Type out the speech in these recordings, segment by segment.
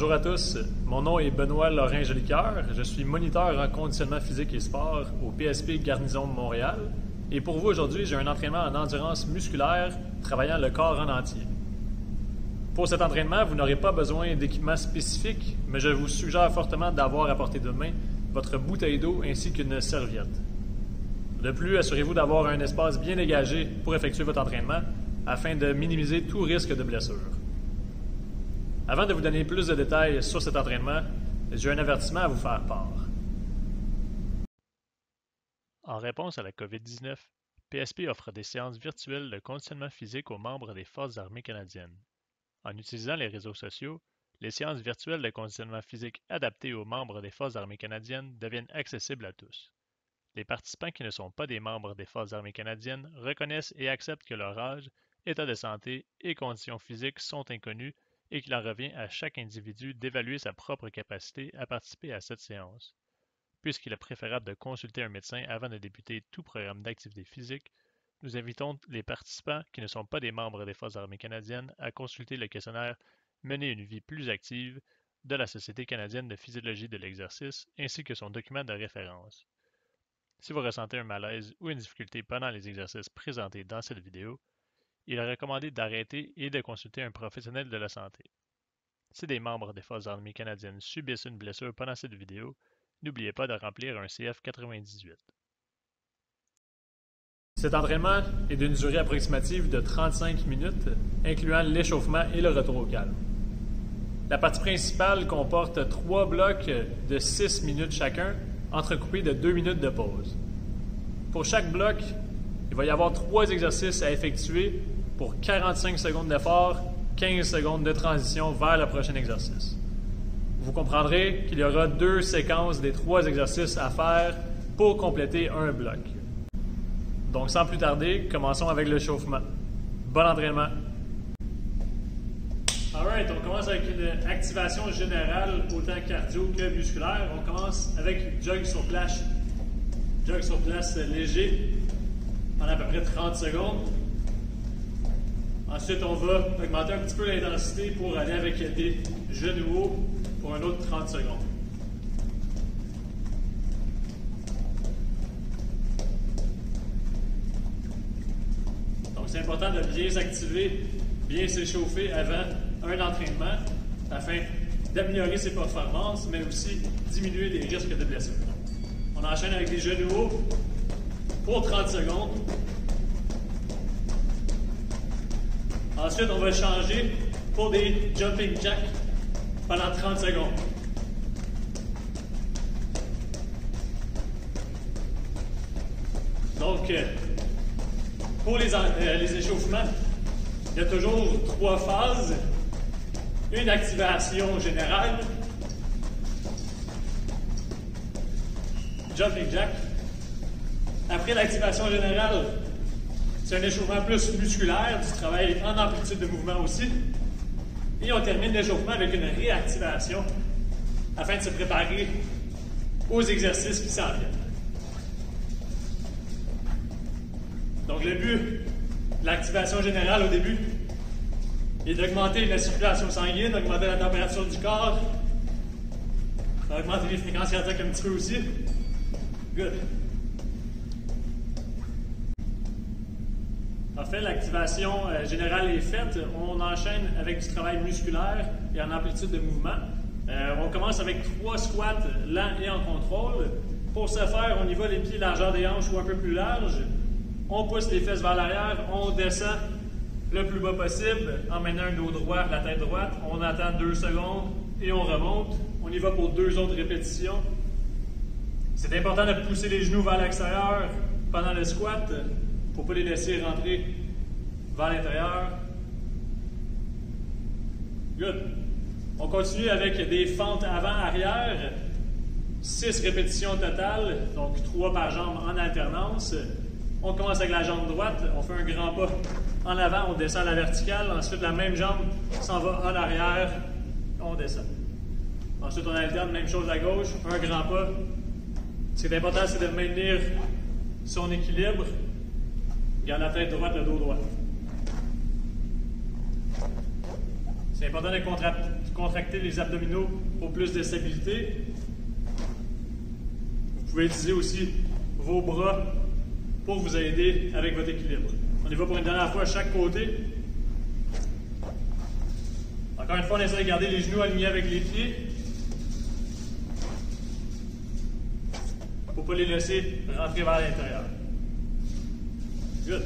Bonjour à tous, mon nom est Benoît Lorrain-Jolicoeur, je suis moniteur en conditionnement physique et sport au PSP Garnison de Montréal et pour vous aujourd'hui, j'ai un entraînement en endurance musculaire travaillant le corps en entier. Pour cet entraînement, vous n'aurez pas besoin d'équipement spécifique, mais je vous suggère fortement d'avoir à portée de main votre bouteille d'eau ainsi qu'une serviette. De plus, assurez-vous d'avoir un espace bien dégagé pour effectuer votre entraînement afin de minimiser tout risque de blessure. Avant de vous donner plus de détails sur cet entraînement, j'ai un avertissement à vous faire part. En réponse à la COVID-19, PSP offre des séances virtuelles de conditionnement physique aux membres des Forces armées canadiennes. En utilisant les réseaux sociaux, les séances virtuelles de conditionnement physique adaptées aux membres des Forces armées canadiennes deviennent accessibles à tous. Les participants qui ne sont pas des membres des Forces armées canadiennes reconnaissent et acceptent que leur âge, état de santé et conditions physiques sont inconnus et qu'il en revient à chaque individu d'évaluer sa propre capacité à participer à cette séance. Puisqu'il est préférable de consulter un médecin avant de débuter tout programme d'activité physique, nous invitons les participants qui ne sont pas des membres des Forces armées canadiennes à consulter le questionnaire « Mener une vie plus active » de la Société canadienne de physiologie de l'exercice ainsi que son document de référence. Si vous ressentez un malaise ou une difficulté pendant les exercices présentés dans cette vidéo, il est recommandé d'arrêter et de consulter un professionnel de la santé. Si des membres des Forces armées canadiennes subissent une blessure pendant cette vidéo, n'oubliez pas de remplir un CF98. Cet entraînement est d'une durée approximative de 35 minutes, incluant l'échauffement et le retour au calme. La partie principale comporte 3 blocs de 6 minutes chacun, entrecoupés de 2 minutes de pause. Pour chaque bloc, il va y avoir 3 exercices à effectuer pour 45 secondes d'effort, 15 secondes de transition vers le prochain exercice. Vous comprendrez qu'il y aura 2 séquences des 3 exercices à faire pour compléter un bloc. Donc sans plus tarder, commençons avec l'échauffement. Bon entraînement! Alright, on commence avec une activation générale autant cardio que musculaire. On commence avec jog sur place. Jog sur place léger pendant à peu près 30 secondes. Ensuite, on va augmenter un petit peu l'intensité pour aller avec des genoux hauts pour un autre 30 secondes. Donc, c'est important de bien s'activer, bien s'échauffer avant un entraînement afin d'améliorer ses performances, mais aussi diminuer les risques de blessure. On enchaîne avec des genoux hauts pour 30 secondes. Ensuite, on va changer pour des jumping jacks pendant 30 secondes. Donc, pour les échauffements, il y a toujours 3 phases. Une activation générale, jumping jack. Après l'activation générale, c'est un échauffement plus musculaire, du travail en amplitude de mouvement aussi. Et on termine l'échauffement avec une réactivation afin de se préparer aux exercices qui s'en viennent. Donc le but de l'activation générale au début est d'augmenter la circulation sanguine, d'augmenter la température du corps, d'augmenter les fréquences cardiaques un petit peu aussi. Good. En fait, l'activation générale est faite. On enchaîne avec du travail musculaire et en amplitude de mouvement. On commence avec 3 squats lents et en contrôle. Pour ce faire, on y va les pieds largeur des hanches ou un peu plus large. On pousse les fesses vers l'arrière, on descend le plus bas possible en menant un dos droit, la tête droite. On attend 2 secondes et on remonte. On y va pour 2 autres répétitions. C'est important de pousser les genoux vers l'extérieur pendant le squat pour ne pas les laisser rentrer vers l'intérieur. Good. On continue avec des fentes avant-arrière. 6 répétitions totales, donc 3 par jambe en alternance. On commence avec la jambe droite, on fait un grand pas en avant, on descend à la verticale. Ensuite, la même jambe s'en va en arrière, on descend. Ensuite, on alterne, même chose à gauche, un grand pas. Ce qui est important, c'est de maintenir son équilibre. Garde la tête droite, le dos droit. C'est important de contracter les abdominaux pour plus de stabilité. Vous pouvez utiliser aussi vos bras pour vous aider avec votre équilibre. On y va pour une dernière fois à chaque côté. Encore une fois, on essaie de garder les genoux alignés avec les pieds. Il ne faut pas les laisser rentrer vers l'intérieur. Good.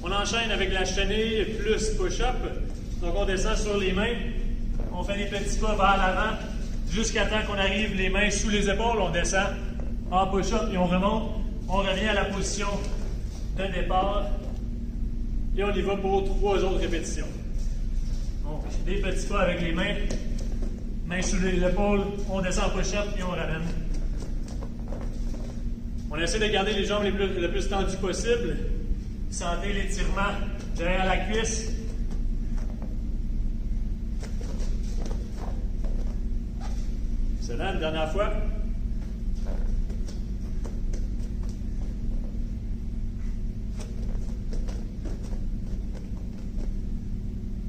On enchaîne avec la chenille plus push-up. Donc on descend sur les mains. On fait des petits pas vers l'avant jusqu'à temps qu'on arrive les mains sous les épaules. On descend en push-up et on remonte. On revient à la position de départ. Et on y va pour 3 autres répétitions. Donc, des petits pas avec les mains. Mains sous les épaules. On descend en push-up et on ramène. On essaie de garder les jambes le plus tendues possible. Sentez l'étirement derrière la cuisse. Excellent, une dernière fois.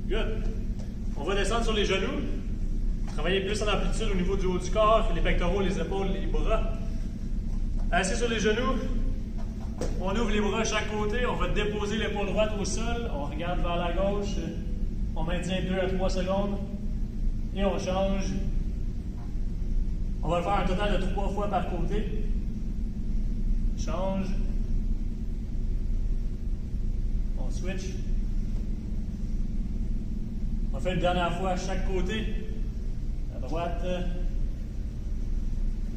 Good. On va descendre sur les genoux. Travailler plus en amplitude au niveau du haut du corps, les pectoraux, les épaules, les bras. Assis sur les genoux, on ouvre les bras à chaque côté, on va déposer l'épaule droite au sol, on regarde vers la gauche, on maintient 2 à 3 secondes et on change. On va le faire un total de 3 fois par côté. Change. On switch. On fait une dernière fois à chaque côté. À droite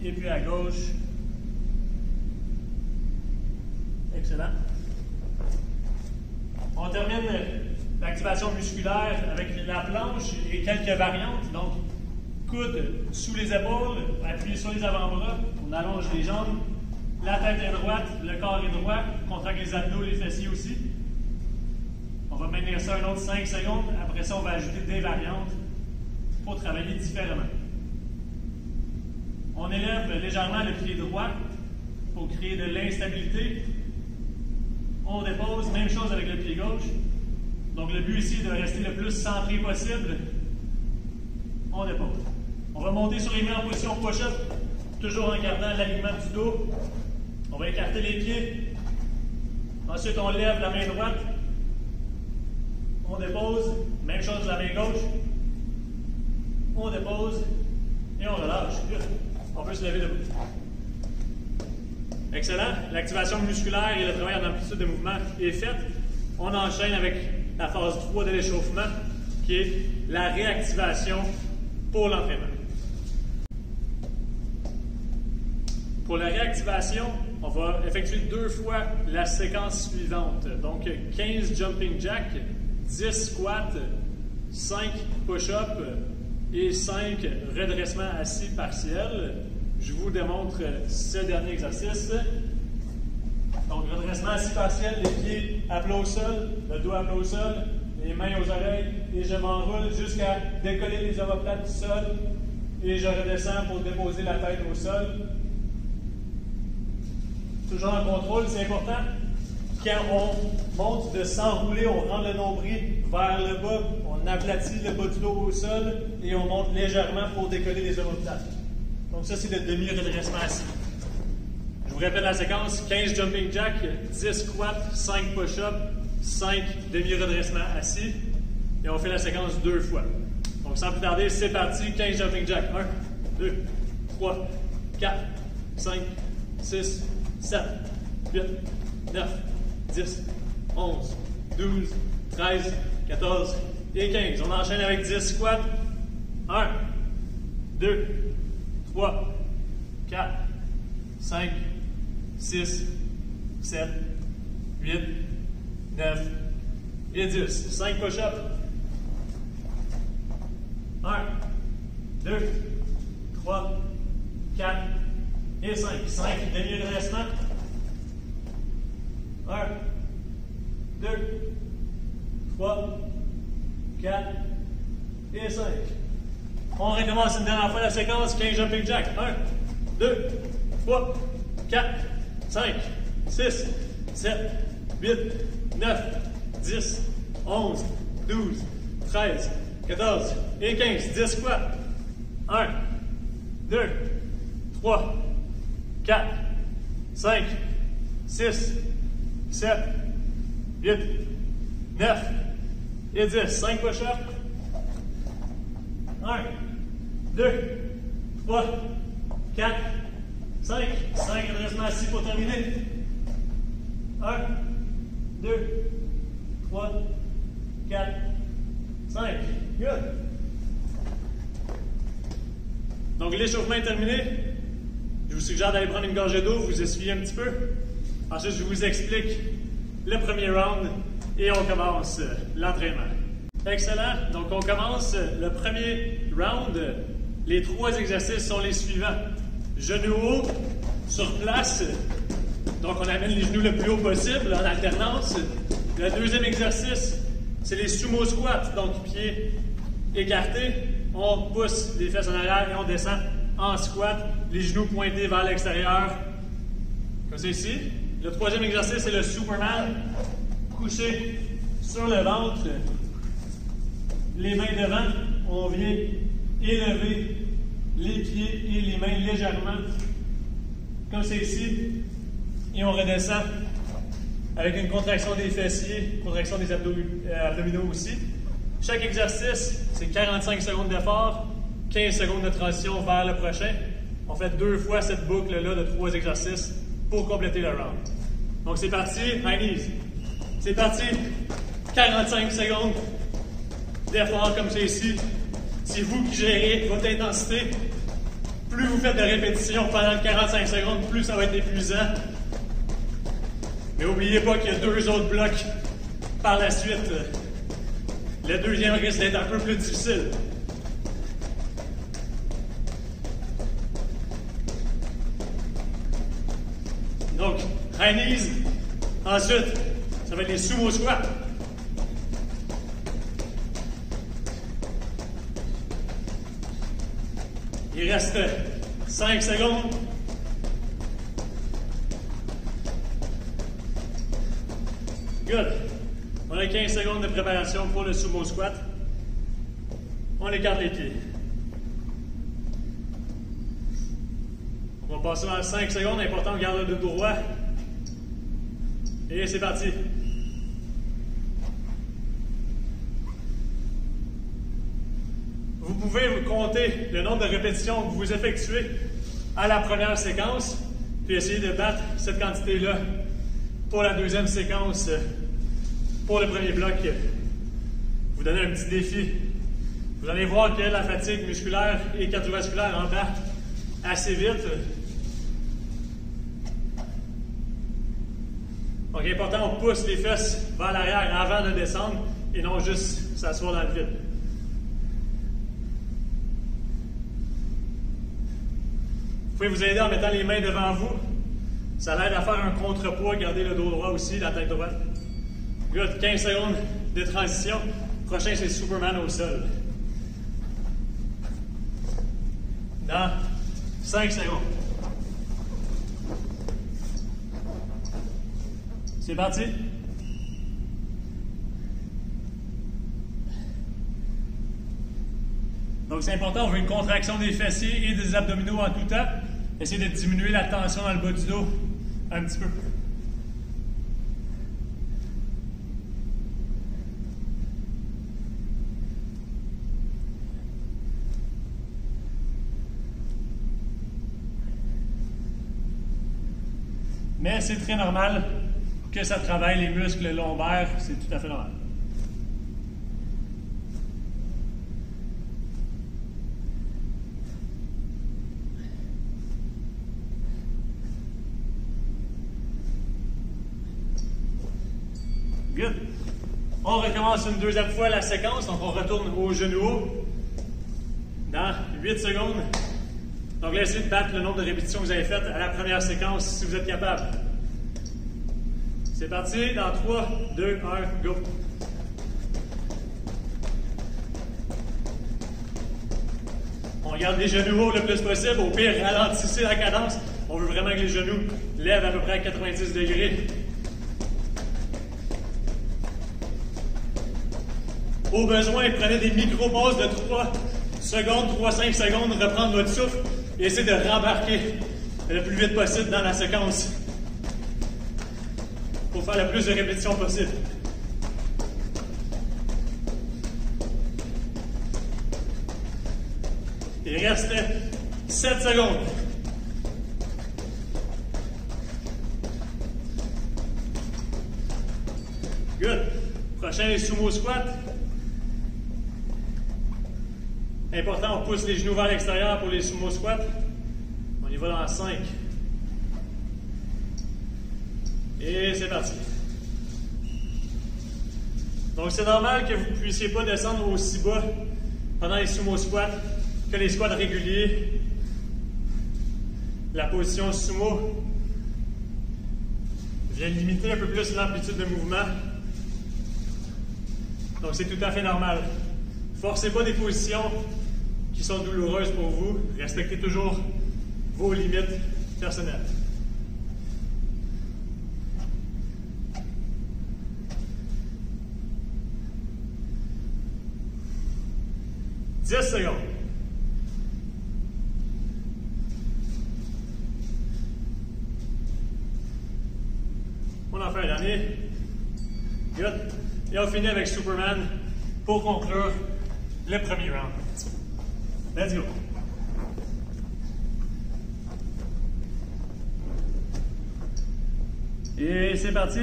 et puis à gauche. Excellent. On termine l'activation musculaire avec la planche et quelques variantes. Donc, coude sous les épaules, appuyé sur les avant-bras, on allonge les jambes. La tête est droite, le corps est droit, on contracte les abdos, les fessiers aussi. On va maintenir ça un autre 5 secondes. Après ça, on va ajouter des variantes pour travailler différemment. On élève légèrement le pied droit pour créer de l'instabilité. On dépose, même chose avec le pied gauche. Donc le but ici est de rester le plus centré possible. On dépose. On va monter sur les mains en position push-up, toujours en gardant l'alignement du dos. On va écarter les pieds. Ensuite, on lève la main droite. On dépose. Même chose la main gauche. On dépose. Et on relâche. On peut se lever debout. Excellent. L'activation musculaire et le travail en amplitude de mouvement est faite. On enchaîne avec la phase 3 de l'échauffement, qui est la réactivation pour l'entraînement. Pour la réactivation, on va effectuer 2 fois la séquence suivante. Donc 15 jumping jacks, 10 squats, 5 push-ups et 5 redressements assis partiels. Je vous démontre ce dernier exercice. Donc, redressement assis partiel, les pieds à plat au sol, le dos à plat au sol, les mains aux oreilles, et je m'enroule jusqu'à décoller les omoplates du sol, et je redescends pour déposer la tête au sol. Toujours en contrôle, c'est important. Quand on monte de s'enrouler, on rend le nombril vers le bas, on aplatit le bas du dos au sol, et on monte légèrement pour décoller les omoplates. Donc ça, c'est le demi-redressement assis. Je vous répète la séquence, 15 jumping jacks, 10 squats, 5 push-ups, 5 demi-redressements assis. Et on fait la séquence 2 fois. Donc sans plus tarder, c'est parti, 15 jumping jacks. 1, 2, 3, 4, 5, 6, 7, 8, 9, 10, 11, 12, 13, 14 et 15. On enchaîne avec 10 squats. 1, 2, 3, 4, 5, 6, 7, 8, 9 et 10. 5 push-ups. 1, 2, 3, 4 et 5. 5 demi-redressements. 1, 2, 3, 4 et 5. On recommence une dernière fois la séquence, 15 jumping jacks. 1, 2, 3, 4, 5, 6, 7, 8, 9, 10, 11, 12, 13, 14 et 15. 10 squats. 1, 2, 3, 4, 5, 6, 7, 8, 9 et 10. 5 push-ups. 1, 2, 3, 4, 5. 5 redressements assis pour terminer. 1, 2, 3, 4, 5. Good. Donc l'échauffement est terminé. Je vous suggère d'aller prendre une gorgée d'eau, vous essuyez un petit peu. Ensuite, je vous explique le premier round et on commence l'entraînement. Excellent. Donc on commence le premier round. Les 3 exercices sont les suivants. Genoux hauts, sur place. Donc on amène les genoux le plus haut possible en alternance. Le deuxième exercice, c'est les sumo squats. Donc pieds écartés. On pousse les fesses en arrière et on descend en squat. Les genoux pointés vers l'extérieur. Comme ça ici. Le troisième exercice, c'est le Superman. Couché sur le ventre. Les mains devant. On vient élever les pieds et les mains légèrement. Comme c'est ici. Et on redescend avec une contraction des fessiers, contraction des abdominaux aussi. Chaque exercice, c'est 45 secondes d'effort, 15 secondes de transition vers le prochain. On fait 2 fois cette boucle-là de 3 exercices pour compléter le round. Donc c'est parti, high knees. C'est parti, 45 secondes d'effort comme c'est ici. C'est vous qui gérez votre intensité. Plus vous faites de répétitions pendant 45 secondes, plus ça va être épuisant. Mais n'oubliez pas qu'il y a 2 autres blocs par la suite. Le deuxième risque d'être un peu plus difficile. Donc, high knees. Ensuite, ça va être les sumo squats. Il reste 5 secondes. Good. On a 15 secondes de préparation pour le sumo squat. On écarte les pieds. On va passer dans 5 secondes. Important, on garde le dos droit. Et c'est parti. Vous pouvez vous compter le nombre de répétitions que vous effectuez à la première séquence, puis essayer de battre cette quantité-là pour la deuxième séquence, pour le premier bloc. Vous donnez un petit défi. Vous allez voir que la fatigue musculaire et cardiovasculaire embarque assez vite. Donc, important, on pousse les fesses vers l'arrière avant de descendre et non juste s'asseoir dans le vide. Vous pouvez vous aider en mettant les mains devant vous. Ça l'aide à faire un contrepoids, garder le dos droit aussi, la tête droite. Good, 15 secondes de transition. Prochain, c'est Superman au sol. Dans 5 secondes. C'est parti. Donc c'est important, on veut une contraction des fessiers et des abdominaux en tout temps. Essayez de diminuer la tension dans le bas du dos un petit peu. Mais c'est très normal que ça travaille les muscles lombaires, c'est tout à fait normal. Good. On recommence une deuxième fois la séquence, donc on retourne au genou haut dans 8 secondes. Donc là, essayez de battre le nombre de répétitions que vous avez faites à la première séquence si vous êtes capable. C'est parti, dans 3, 2, 1, go! On garde les genoux hauts le plus possible, au pire, ralentissez la cadence. On veut vraiment que les genoux lèvent à peu près à 90 degrés. Au besoin, prenez des micro-pauses de 3 secondes, 3-5 secondes, reprendre votre souffle et essayez de rembarquer le plus vite possible dans la séquence pour faire le plus de répétitions possible. Il reste 7 secondes. Good. Prochain, les sumo squats. Important, on pousse les genoux vers l'extérieur pour les sumo squats. On y va dans 5. Et c'est parti. Donc c'est normal que vous ne puissiez pas descendre aussi bas pendant les sumo squats que les squats réguliers. La position sumo vient limiter un peu plus l'amplitude de mouvement. Donc c'est tout à fait normal. Forcez pas des positions qui sont douloureuses pour vous. Respectez toujours vos limites personnelles. « 10 secondes. On en fait un dernier. Good. Et on finit avec Superman pour conclure le premier round. Let's go. Et c'est parti.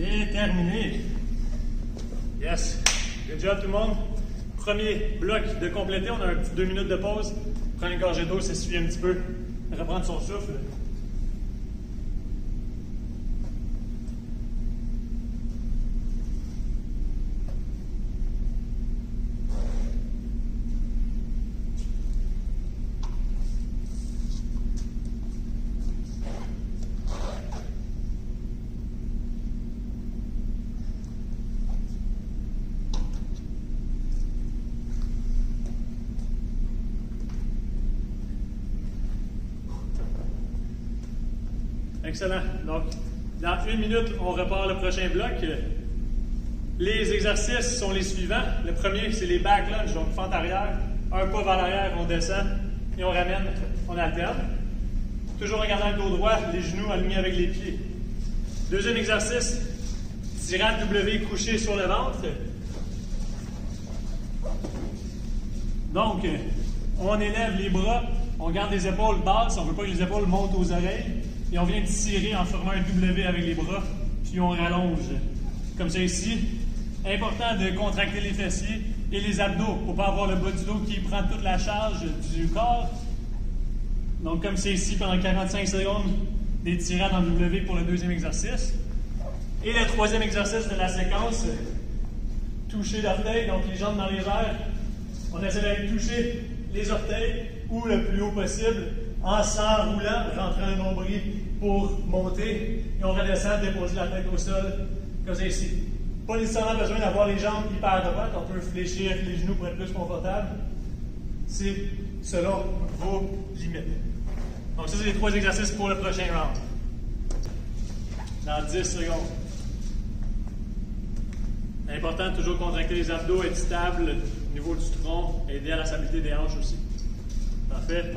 Et terminé. Yes. Good job tout le monde. Premier bloc de compléter. On a un petit 2 minutes de pause. Prendre une gorgée d'eau, s'essuyer un petit peu. Reprendre son souffle. Excellent. Donc, dans 1 minute, on repart le prochain bloc. Les exercices sont les suivants. Le premier, c'est les back lunges, donc fente arrière. Un pas vers l'arrière, on descend et on ramène, on alterne. Toujours en gardant le dos droit, les genoux alignés avec les pieds. Deuxième exercice, tirade W couché sur le ventre. Donc, on élève les bras, on garde les épaules basses, on ne veut pas que les épaules montent aux oreilles. Et on vient tirer en formant un W avec les bras, puis on rallonge. Comme ça ici. Important de contracter les fessiers et les abdos pour ne pas avoir le bas du dos qui prend toute la charge du corps. Donc comme c'est ici pendant 45 secondes, des tirades en W pour le deuxième exercice. Et le troisième exercice de la séquence, toucher l'orteil, donc les jambes dans les airs. On essaie d'aller toucher les orteils ou le plus haut possible en s'enroulant, rentrant un nombril pour monter, et on redescend, déposer la tête au sol, comme ça ici. Pas nécessairement besoin d'avoir les jambes hyper droites, on peut fléchir les genoux pour être plus confortable. C'est selon vos limites. Donc ça, c'est les 3 exercices pour le prochain round. Dans 10 secondes. Important de toujours contracter les abdos, être stable au niveau du tronc, aider à la stabilité des hanches aussi. Parfait.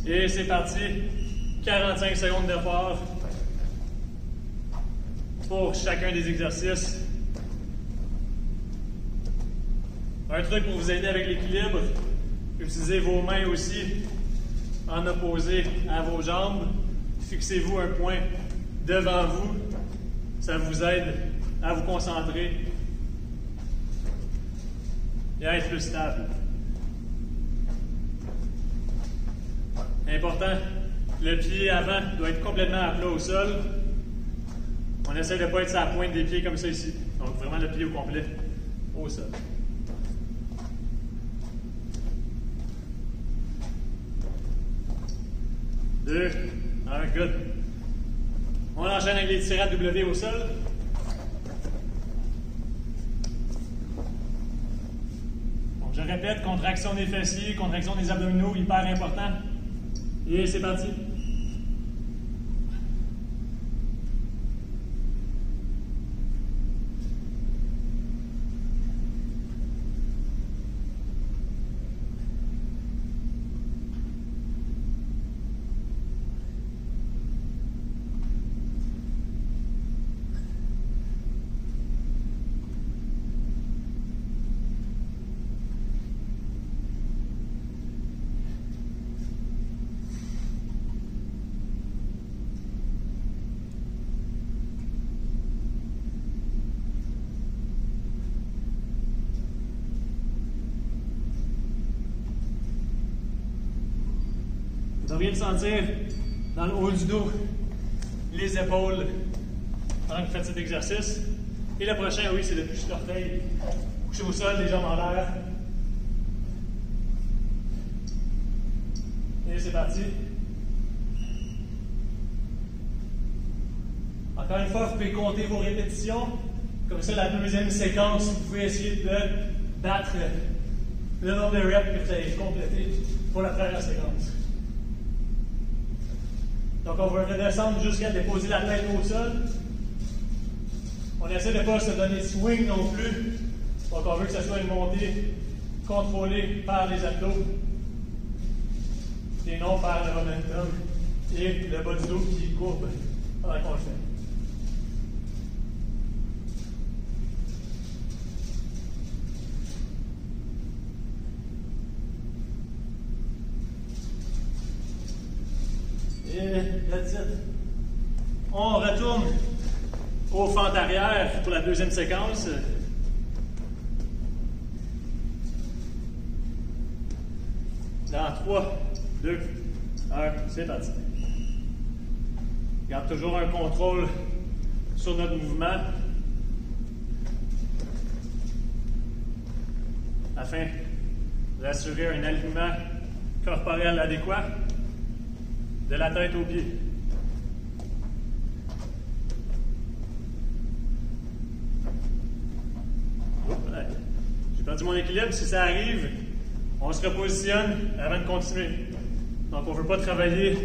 Et c'est parti. 45 secondes d'effort pour chacun des exercices. Un truc pour vous aider avec l'équilibre, utilisez vos mains aussi en opposé à vos jambes. Fixez-vous un point devant vous. Ça vous aide à vous concentrer et être plus stable. Important, le pied avant doit être complètement à plat au sol. On essaie de ne pas être sur la pointe des pieds comme ça ici. Donc vraiment le pied au complet au sol. Deux, un, good. On enchaîne avec les tirades W au sol. Donc je répète, contraction des fessiers, contraction des abdominaux, hyper important. Et c'est parti. Vous devriez le sentir dans le haut du dos, les épaules, pendant que vous faites cet exercice. Et le prochain, oui, c'est le toucher d'orteil. Couchez au sol, les jambes en l'air. Et c'est parti. Encore une fois, vous pouvez compter vos répétitions. Comme ça, la deuxième séquence, vous pouvez essayer de battre le nombre de reps que vous avez complété pour la première séquence. Donc, on va redescendre jusqu'à déposer la tête au sol. On essaie de ne pas se donner swing non plus. Donc, on veut que ce soit une montée contrôlée par les abdos et non par le momentum et le bas du dos qui courbe pendant qu'on le fait. Et that's it. On retourne au fente arrière pour la deuxième séquence. Dans 3, 2, 1, c'est parti. Garde toujours un contrôle sur notre mouvement afin d'assurer un alignement corporel adéquat de la tête aux pieds. J'ai perdu mon équilibre. Si ça arrive, on se repositionne avant de continuer. Donc, on ne veut pas travailler,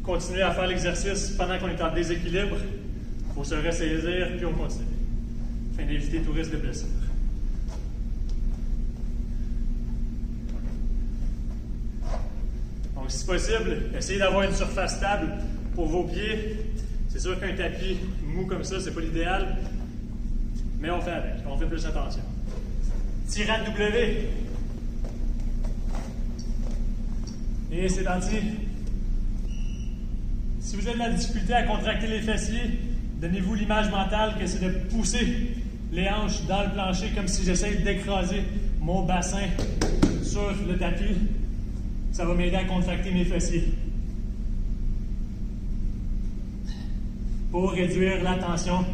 continuer à faire l'exercice pendant qu'on est en déséquilibre. Il faut se ressaisir, puis on continue, afin d'éviter tout risque de blessure. Donc, si possible, essayez d'avoir une surface stable pour vos pieds. C'est sûr qu'un tapis mou comme ça, c'est pas l'idéal, mais on fait avec, on fait plus attention. Tirade W. Et c'est parti. Si vous avez de la difficulté à contracter les fessiers, donnez-vous l'image mentale que c'est de pousser les hanches dans le plancher comme si j'essaye d'écraser mon bassin sur le tapis. Ça va m'aider à contracter mes fessiers. Pour réduire la tension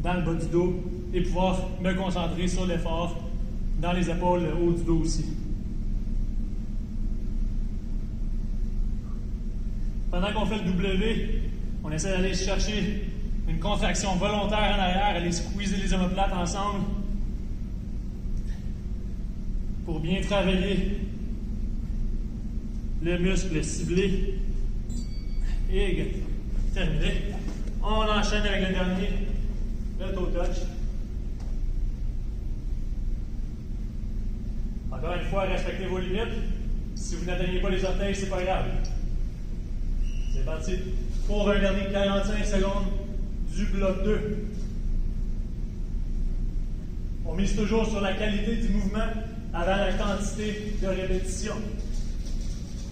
dans le bas du dos et pouvoir me concentrer sur l'effort dans les épaules, le haut du dos aussi. Pendant qu'on fait le W, on essaie d'aller chercher une contraction volontaire en arrière, aller squeezer les omoplates ensemble pour bien travailler le muscle ciblé. Et terminé. On enchaîne avec le dernier, le toe touch. Encore une fois, respectez vos limites. Si vous n'atteignez pas les orteils, c'est pas grave. C'est parti pour un dernier 45 secondes du bloc 2. On mise toujours sur la qualité du mouvement avant la quantité de répétitions.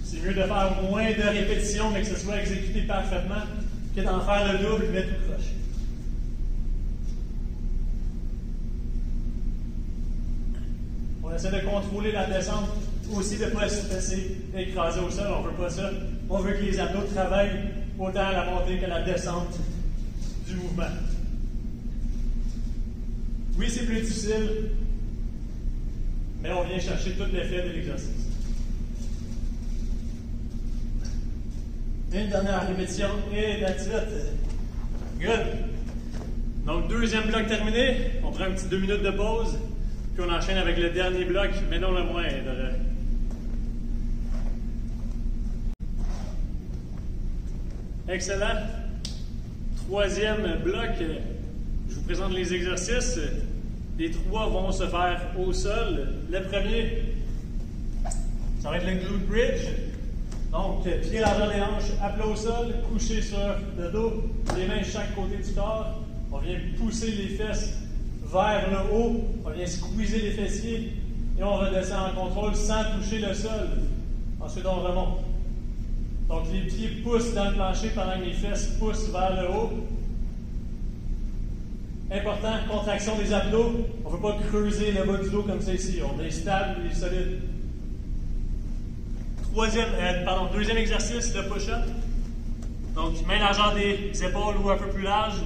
C'est mieux de faire moins de répétitions, mais que ce soit exécuté parfaitement, que d'en faire le double mais tout croche. On essaie de contrôler la descente, aussi de ne pas se laisser écraser au sol. On ne veut pas ça. On veut que les abdos travaillent autant à la montée qu'à la descente du mouvement. Oui, c'est plus difficile, mais on vient chercher tout l'effet de l'exercice. Une dernière répétition et that's it. Good. Donc, deuxième bloc terminé. On prend un petit 2 minutes de pause, puis on enchaîne avec le dernier bloc, mais non le moindre. Excellent. Troisième bloc. Je vous présente les exercices. Les 3 vont se faire au sol. Le premier, ça va être le glute bridge. Donc, pied largeur des hanches, à plat au sol, couché sur le dos, les mains de chaque côté du corps. On vient pousser les fesses vers le haut. On vient squeezer les fessiers et on redescend en contrôle sans toucher le sol. Ensuite, on remonte. Donc, les pieds poussent dans le plancher pendant que les fesses poussent vers le haut. Important, contraction des abdos. On ne veut pas creuser le bas du dos comme ça ici. On est stable et solide. Deuxième exercice, le push-up. Donc, main largeur des épaules ou un peu plus large.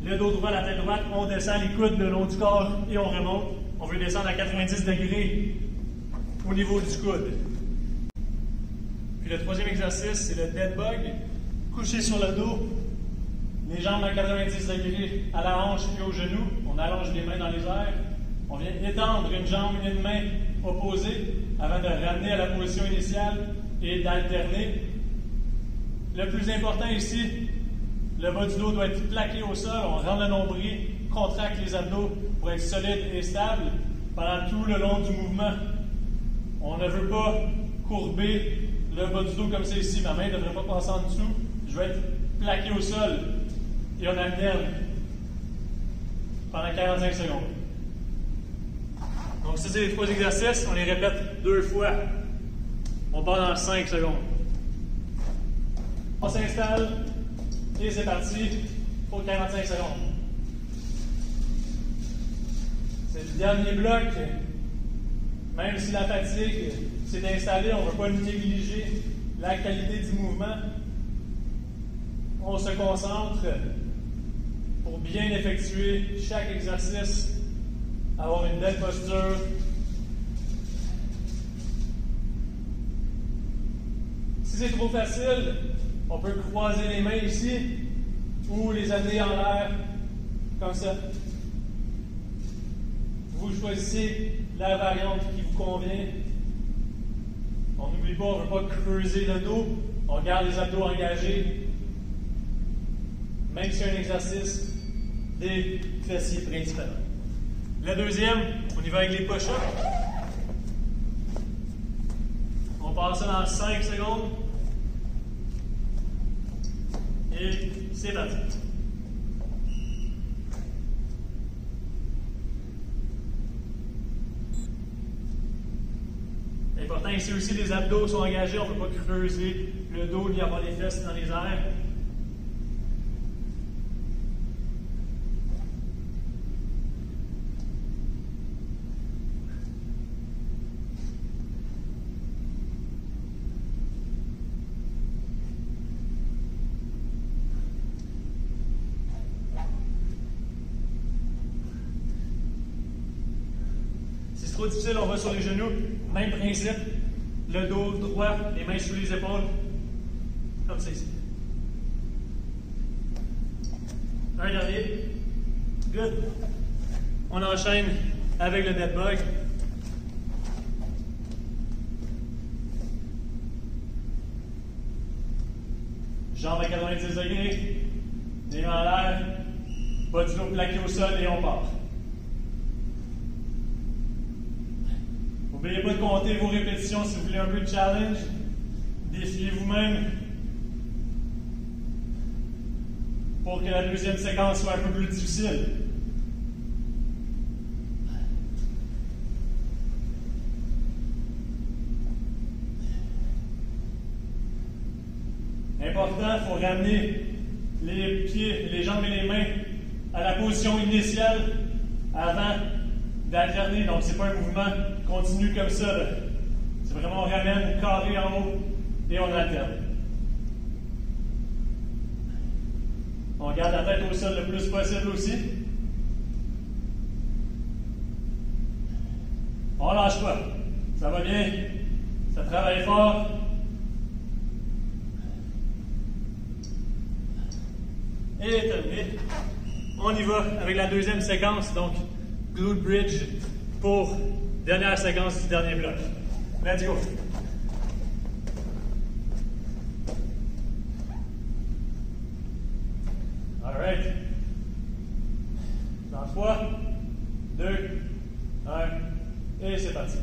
Le dos droit, la tête droite. On descend les coudes le long du corps et on remonte. On veut descendre à 90 degrés au niveau du coude. Puis le troisième exercice, c'est le dead bug. Couché sur le dos. Les jambes à 90 degrés à la hanche et au genou. On allonge les mains dans les airs. On vient étendre une jambe et une main opposée avant de ramener à la position initiale et d'alterner. Le plus important ici, le bas du dos doit être plaqué au sol. On rentre le nombril, contracte les abdos pour être solide et stable pendant tout le long du mouvement. On ne veut pas courber le bas du dos comme c'est ici. Ma main ne devrait pas passer en dessous. Je vais être plaqué au sol. Et on alterne pendant 45 secondes. Donc, ça, c'est les 3 exercices. On les répète 2 fois. On part dans 5 secondes. On s'installe et c'est parti pour 45 secondes. C'est le dernier bloc. Même si la fatigue s'est installée, on ne veut pas négliger la qualité du mouvement. On se concentre pour bien effectuer chaque exercice, avoir une belle posture. Si c'est trop facile, on peut croiser les mains ici ou les amener en l'air comme ça. Vous choisissez la variante qui vous convient. On n'oublie pas, on ne veut pas creuser le dos. On garde les abdos engagés. Même si c'est un exercice des fessiers principalement. Le deuxième, on y va avec les push-ups. On passe ça dans 5 secondes. Et c'est parti. Important ici aussi, les abdos sont engagés. On ne peut pas creuser le dos ni avoir les fesses dans les airs. Trop difficile, on va sur les genoux. Même principe. Le dos droit, les mains sous les épaules. Comme ça ici. Un dernier. Good. On enchaîne avec le dead bug. Jambes à 90 degrés. Les mains en l'air. Bas du dos plaqué au sol et on part. N'oubliez pas de compter vos répétitions si vous voulez un peu de challenge. Défiez vous-même pour que la deuxième séquence soit un peu plus difficile. Important, il faut ramener les pieds, les jambes et les mains à la position initiale avant d'alterner. Donc, c'est pas un mouvement continu comme ça. C'est vraiment on ramène carré en haut et on alterne. On garde la tête au sol le plus possible aussi. On lâche pas. Ça va bien. Ça travaille fort. Et terminé. On y va avec la deuxième séquence, donc glute bridge pour dernière séquence du dernier bloc. Let's go. All right. Dans 3, 2, 1, et c'est parti.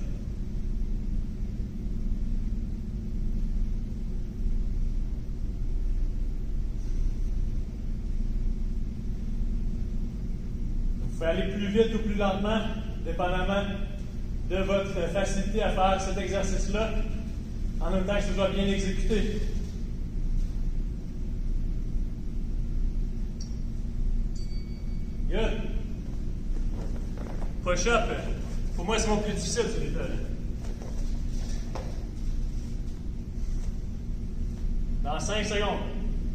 Vous pouvez aller plus vite ou plus lentement, dépendamment de votre facilité à faire cet exercice-là, en même temps que ce soit bien exécuté. Good. Push-up. Pour moi, c'est mon plus difficile, celui-là. Dans 5 secondes.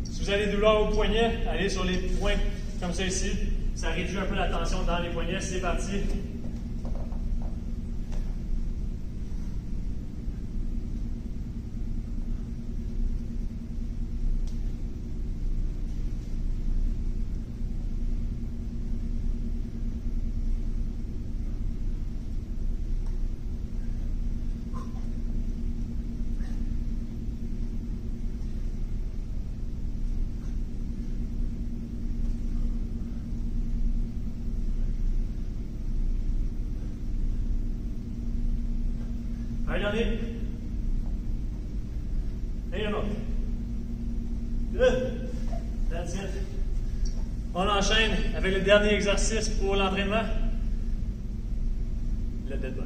Si vous avez des douleurs au poignet, allez sur les points comme ça ici. Ça réduit un peu la tension dans les poignets. C'est parti. Regardez. Et un autre. Good. That's it. On enchaîne avec le dernier exercice pour l'entraînement. Le dead bug.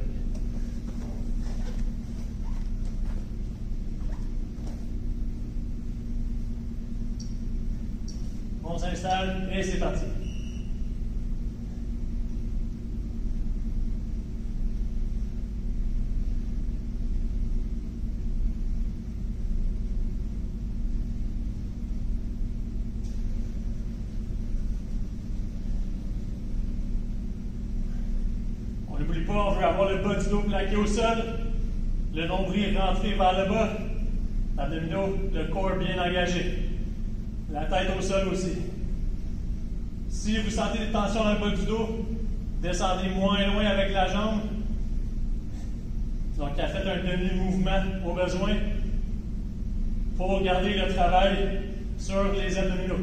On s'installe et c'est parti. N'oublie pas, on veut avoir le bas du dos plaqué au sol, le nombril rentré vers le bas, abdominaux, le corps bien engagé, la tête au sol aussi. Si vous sentez des tensions dans le bas du dos, descendez moins loin avec la jambe. Donc, faites un demi-mouvement au besoin pour garder le travail sur les abdominaux.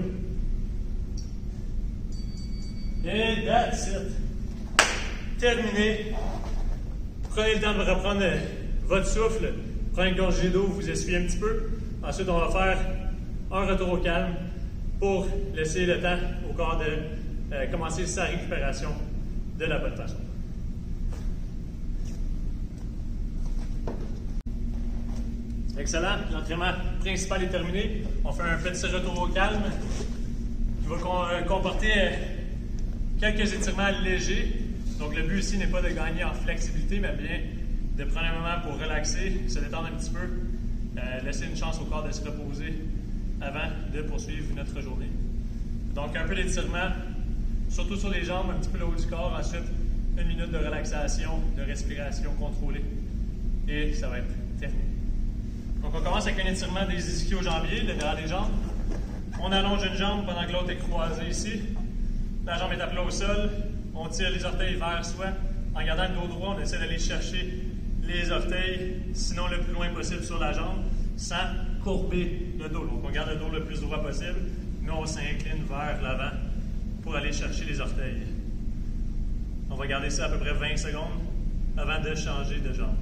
Et that's it. Terminé. Prenez le temps de reprendre votre souffle. Prenez une gorgée d'eau, vous essuyez un petit peu. Ensuite, on va faire un retour au calme pour laisser le temps au corps de commencer sa récupération de la bonne façon. Excellent. L'entraînement principal est terminé. On fait un petit retour au calme qui va comporter quelques étirements légers. Donc, le but ici n'est pas de gagner en flexibilité, mais bien de prendre un moment pour relaxer, se détendre un petit peu, laisser une chance au corps de se reposer avant de poursuivre notre journée. Donc, un peu d'étirement, surtout sur les jambes, un petit peu le haut du corps. Ensuite, 1 minute de relaxation, de respiration contrôlée. Et ça va être terminé. Donc, on commence avec un étirement des ischio-jambiers, le derrière des jambes. On allonge une jambe pendant que l'autre est croisée ici. La jambe est à plat au sol. On tire les orteils vers soi. En gardant le dos droit, on essaie d'aller chercher les orteils, sinon le plus loin possible sur la jambe, sans courber le dos. Donc, on garde le dos le plus droit possible, mais on s'incline vers l'avant pour aller chercher les orteils. On va garder ça à peu près 20 secondes avant de changer de jambe.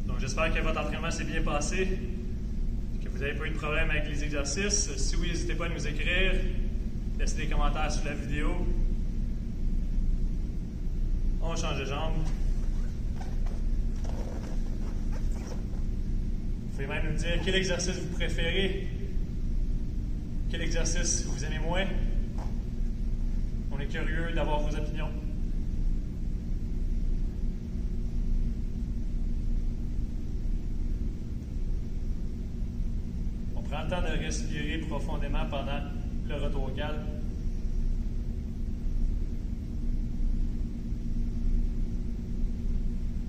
Donc, j'espère que votre entraînement s'est bien passé. Vous n'avez pas eu de problème avec les exercices. Si oui, n'hésitez pas à nous écrire. Laissez des commentaires sous la vidéo. On change de jambe. Vous pouvez même nous dire quel exercice vous préférez. Quel exercice vous aimez moins? On est curieux d'avoir vos opinions. On prend le temps de respirer profondément pendant le retour au calme.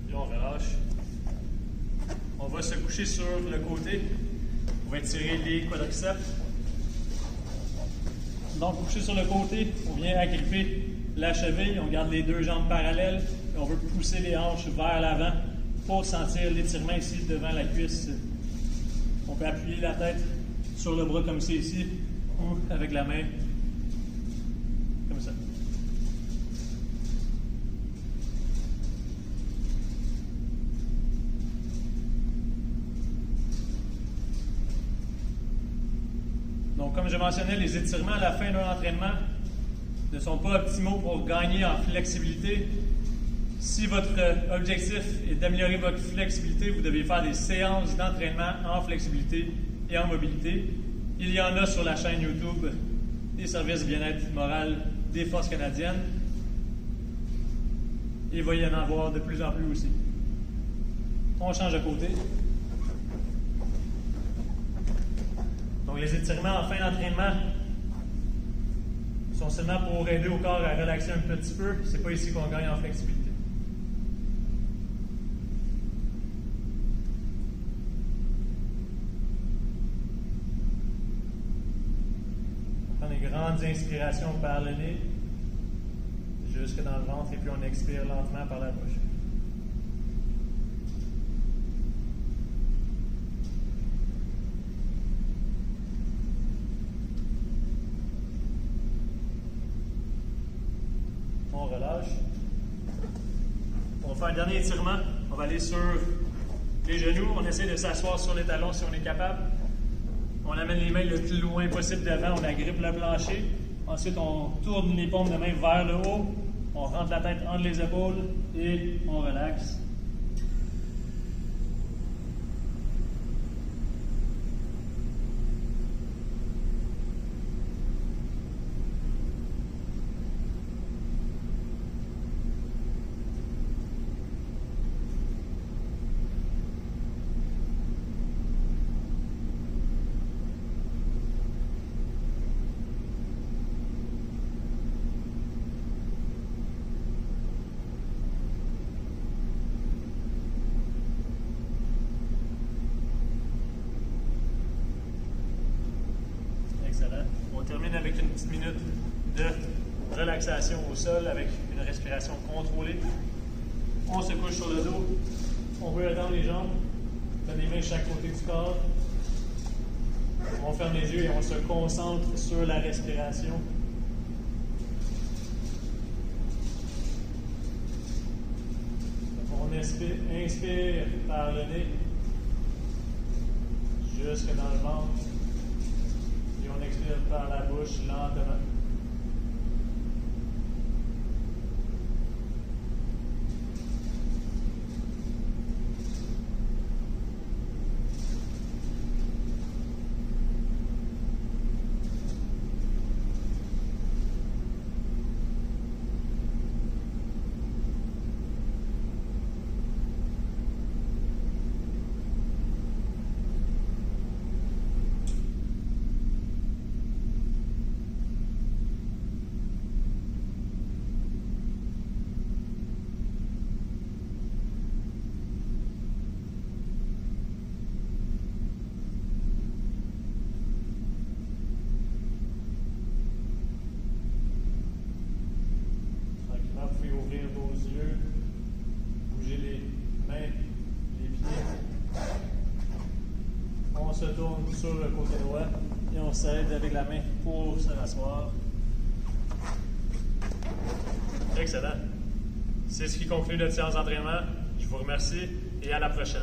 Puis on relâche. On va se coucher sur le côté. On va étirer les quadriceps. Donc, couché sur le côté, on vient agripper la cheville, on garde les deux jambes parallèles et on veut pousser les hanches vers l'avant pour sentir l'étirement ici devant la cuisse. On peut appuyer la tête sur le bras comme c'est ici ou avec la main comme ça. Donc, comme je mentionnais, les étirements à la fin d'un entraînement ne sont pas optimaux pour gagner en flexibilité. Si votre objectif est d'améliorer votre flexibilité, vous devez faire des séances d'entraînement en flexibilité et en mobilité. Il y en a sur la chaîne YouTube des services bien-être moral des Forces canadiennes. Il va y en avoir de plus en plus aussi. On change de côté. Donc, les étirements en fin d'entraînement sont seulement pour aider au corps à relaxer un petit peu. Ce n'est pas ici qu'on gagne en flexibilité. On prend des grandes inspirations par le nez jusque dans le ventre et puis on expire lentement par la bouche. On relâche. On va faire un dernier étirement. On va aller sur les genoux. On essaie de s'asseoir sur les talons si on est capable. On amène les mains le plus loin possible devant. On agrippe le plancher. Ensuite, on tourne les paumes de main vers le haut. On rentre la tête entre les épaules et on relaxe. Excellent. On termine avec une petite minute de relaxation au sol avec une respiration contrôlée. On se couche sur le dos. On veut étendre les jambes. On met les mains de chaque côté du corps. On ferme les yeux et on se concentre sur la respiration. On inspire par le nez jusque dans le ventre. Et on expire par la bouche lentement. On se tourne sur le côté droit et on s'aide avec la main pour se rasseoir. Excellent. C'est ce qui conclut notre séance d'entraînement. Je vous remercie et à la prochaine.